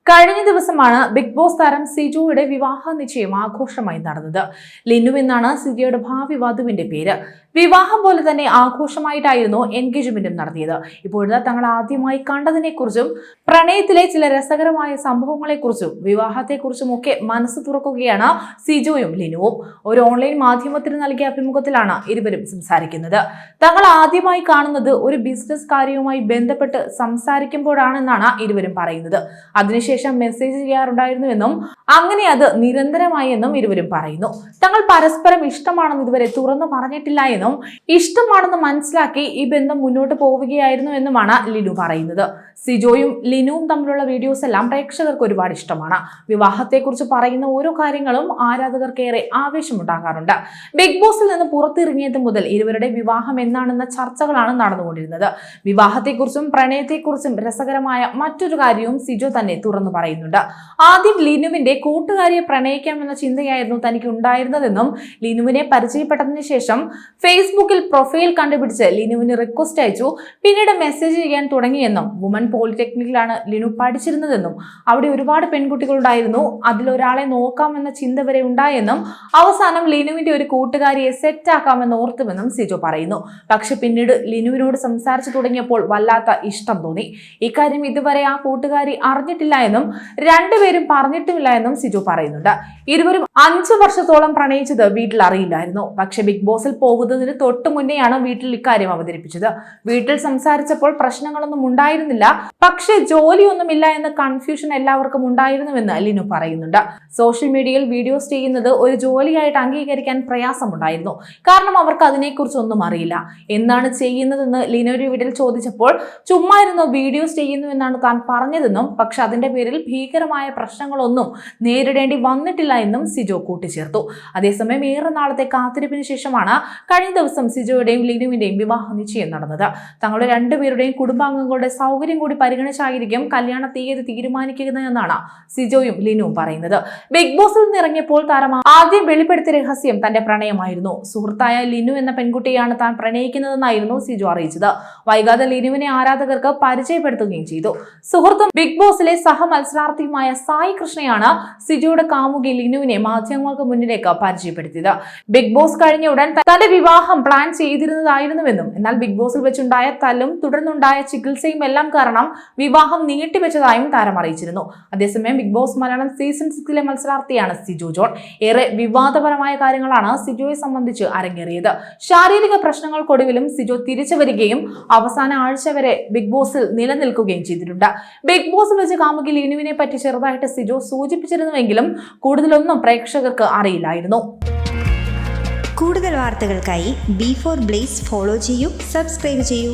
കഴിഞ്ഞ ദിവസമാണ് big boss താരം സിജോയുടെ വിവാഹ നിശ്ചയം ആഘോഷമായി നടന്നത്. ലിനു എന്നാണ് സിജോയുടെ ഭാവി വധുവിന്റെ പേര്. വിവാഹം പോലെ തന്നെ ആഘോഷമായിട്ടായിരുന്നു എൻഗേജ്മെന്റും നടത്തിയത്. ഇപ്പോഴത്തെ തങ്ങൾ ആദ്യമായി കണ്ടതിനെക്കുറിച്ചും പ്രണയത്തിലെ ചില രസകരമായ സംഭവങ്ങളെക്കുറിച്ചും വിവാഹത്തെക്കുറിച്ചും ഒക്കെ മനസ്സ് തുറക്കുകയാണ് സിജോയും ലിനുവും. ഒരു ഓൺലൈൻ മാധ്യമത്തിന് നൽകിയ അഭിമുഖത്തിലാണ് ഇരുവരും സംസാരിക്കുന്നത്. തങ്ങൾ ആദ്യമായി കാണുന്നത് ഒരു ബിസിനസ് കാര്യവുമായി ബന്ധപ്പെട്ട് സംസാരിക്കുമ്പോഴാണെന്നാണ് ഇരുവരും പറയുന്നത്. അതിനുശേഷം മെസ്സേജ് ചെയ്യാറുണ്ടായിരുന്നുവെന്നും അങ്ങനെ അത് നിരന്തരമായി എന്നും ഇരുവരും പറയുന്നു. തങ്ങൾ പരസ്പരം ഇഷ്ടമാണെന്ന് ഇതുവരെ തുറന്നു പറഞ്ഞിട്ടില്ല എന്നും ഇഷ്ടമാണെന്ന് മനസ്സിലാക്കി ഈ ബന്ധം മുന്നോട്ട് പോവുകയായിരുന്നു എന്നുമാണ് ലിനു പറയുന്നത്. സിജോയും ലിനുവും തമ്മിലുള്ള വീഡിയോസ് എല്ലാം പ്രേക്ഷകർക്ക് ഒരുപാട് ഇഷ്ടമാണ്. വിവാഹത്തെക്കുറിച്ച് പറയുന്ന ഓരോ കാര്യങ്ങളും ആരാധകർക്കേറെ ആവേശമുണ്ടാകാറുണ്ട്. ബിഗ് ബോസിൽ നിന്ന് പുറത്തിറങ്ങിയത് മുതൽ ഇരുവരുടെ വിവാഹം എന്നാണെന്ന ചർച്ചകളാണ് നടന്നുകൊണ്ടിരുന്നത്. വിവാഹത്തെക്കുറിച്ചും പ്രണയത്തെക്കുറിച്ചും രസകരമായ മറ്റൊരു കാര്യവും സിജോ തന്നെ തുറന്നു പറയുന്നുണ്ട്. ആദ്യം ലിനുവിന്റെ കൂട്ടുകാരിയെ പ്രണയിക്കാമെന്ന ചിന്തയായിരുന്നു തനിക്ക് ഉണ്ടായിരുന്നതെന്നും ലിനുവിനെ പരിചയപ്പെട്ടതിന് ശേഷം ഫേസ്ബുക്കിൽ പ്രൊഫൈൽ കണ്ടുപിടിച്ച് ലിനുവിന് റിക്വസ്റ്റ് അയച്ചു. പിന്നീട് മെസ്സേജ് ചെയ്യാൻ തുടങ്ങിയെന്നും വുമൺ പോളിടെക്നിക്കിലാണ് ലിനു പഠിച്ചിരുന്നതെന്നും അവിടെ ഒരുപാട് പെൺകുട്ടികളുണ്ടായിരുന്നു, അതിലൊരാളെ നോക്കാമെന്ന ചിന്ത വരെ ഉണ്ടായെന്നും അവസാനം ലിനുവിന്റെ ഒരു കൂട്ടുകാരിയെ സെറ്റ് ആക്കാമെന്ന് ഓർത്തുമെന്നും സിജോ പറയുന്നു. പക്ഷെ പിന്നീട് ലിനുവിനോട് സംസാരിച്ചു തുടങ്ങിയപ്പോൾ വല്ലാത്ത ഇഷ്ടം തോന്നി. ഇക്കാര്യം ഇതുവരെ ആ കൂട്ടുകാരി അറിഞ്ഞിട്ടില്ല എന്നും രണ്ടുപേരും പറഞ്ഞിട്ടുമില്ല എന്നും സിജോ പറയുന്നുണ്ട്. ഇരുവരും 5 വർഷത്തോളം പ്രണയിച്ചത് വീട്ടിൽ അറിയില്ലായിരുന്നു. പക്ഷെ ബിഗ് ബോസിൽ പോകുന്നതിന് തൊട്ട് മുന്നെയാണ് വീട്ടിൽ ഇക്കാര്യം അവതരിപ്പിച്ചത്. വീട്ടിൽ സംസാരിച്ചപ്പോൾ പ്രശ്നങ്ങളൊന്നും ഉണ്ടായിരുന്നില്ല, പക്ഷെ ജോലിയൊന്നുമില്ല എന്ന കൺഫ്യൂഷൻ എല്ലാവർക്കും ഉണ്ടായിരുന്നുവെന്ന് ലിനു പറയുന്നുണ്ട്. സോഷ്യൽ മീഡിയയിൽ വീഡിയോസ് ചെയ്യുന്നത് ഒരു ജോലിയായിട്ട് അംഗീകരിക്കാൻ പ്രയാസമുണ്ടായിരുന്നു. കാരണം അവർക്ക് അതിനെക്കുറിച്ചൊന്നും അറിയില്ല. എന്താണ് ചെയ്യുന്നതെന്ന് ലിനുവിന്റെ വീട്ടിൽ ചോദിച്ചപ്പോൾ ചുമ്മാ ഇരുന്ന് വീഡിയോസ് ചെയ്യുന്നുവെന്നാണ് താൻ പറഞ്ഞതെന്നും പക്ഷെ അതിന്റെ പേരിൽ ഭീകരമായ പ്രശ്നങ്ങളൊന്നും നേരിടേണ്ടി വന്നിട്ടില്ല എന്നും സിജോ കൂട്ടിച്ചേർത്തു. അതേസമയം ഏറെ നാളത്തെ കാത്തിരിപ്പിന് ശേഷമാണ് കഴിഞ്ഞ ദിവസം സിജോയുടെയും ലിനുവിന്റെയും വിവാഹ നിശ്ചയം നടന്നത്. തങ്ങളുടെ രണ്ടുപേരുടെയും കുടുംബാംഗങ്ങളുടെ സൗകര്യം കൂടി പരിഗണിച്ചായിരിക്കും കല്യാണ തീയതി തീരുമാനിക്കുന്നതെന്നാണ് സിജോയും ലിനുവും പറയുന്നത്. ബിഗ് ബോസിൽ നിന്ന് ഇറങ്ങിയപ്പോൾ താരം ആദ്യം വെളിപ്പെടുത്തിയ രഹസ്യം തന്റെ പ്രണയമായിരുന്നു. സുഹൃത്തായ ലിനു എന്ന പെൺകുട്ടിയാണ് താൻ പ്രണയിക്കുന്നതെന്നായിരുന്നു സിജോ അറിയിച്ചത്. വൈകാതെ ലിനുവിനെ ആരാധകർക്ക് പരിചയപ്പെടുത്തുകയും ചെയ്തു. സുഹൃത്തും ബിഗ് ബോസിലെ സഹ മത്സരാർത്ഥിയുമായ സായി കൃഷ്ണയാണ് സിജോയുടെ കാമുകി ലിനുവിനെ മാധ്യമങ്ങൾക്ക് മുന്നിലേക്ക് പരിചയപ്പെടുത്തിയത്. ബിഗ് ബോസ് കഴിഞ്ഞ ഉടൻ തന്റെ വിവാഹം പ്ലാൻ ചെയ്തിരുന്നതായിരുന്നുവെന്നും എന്നാൽ ബിഗ് ബോസിൽ വെച്ചുണ്ടായ തല്ലും തുടർന്നുണ്ടായ ചികിത്സയും എല്ലാം കാരണം വിവാഹം നീട്ടിവെച്ചതായും താരം അറിയിച്ചിരുന്നു. അതേസമയം ബിഗ് ബോസ് മലയാളം സീസൺ 6 മത്സരാർത്ഥിയാണ് സിജോ ജോൺ. ഏറെ വിവാദപരമായ കാര്യങ്ങളാണ് സിജോയെ സംബന്ധിച്ച് അരങ്ങേറിയത്. ശാരീരിക പ്രശ്നങ്ങൾക്കൊടുവിലും സിജോ തിരിച്ചു വരികയും അവസാന ആഴ്ച വരെ ബിഗ് ബോസിൽ നിലനിൽക്കുകയും ചെയ്തിട്ടുണ്ട്. ബിഗ് ബോസിൽ വെച്ച് കാമുകി ലിനുവിനെ പറ്റി ചെറുതായിട്ട് സിജോ സൂചിപ്പിച്ചിരുന്നുവെങ്കിലും കൂടുതലൊന്നും പ്രേക്ഷകർക്ക് അറിയില്ലായിരുന്നു. കൂടുതൽ വാർത്തകൾക്കായി B4 Blaze ഫോളോ ചെയ്യൂ, സബ്സ്ക്രൈബ് ചെയ്യൂ.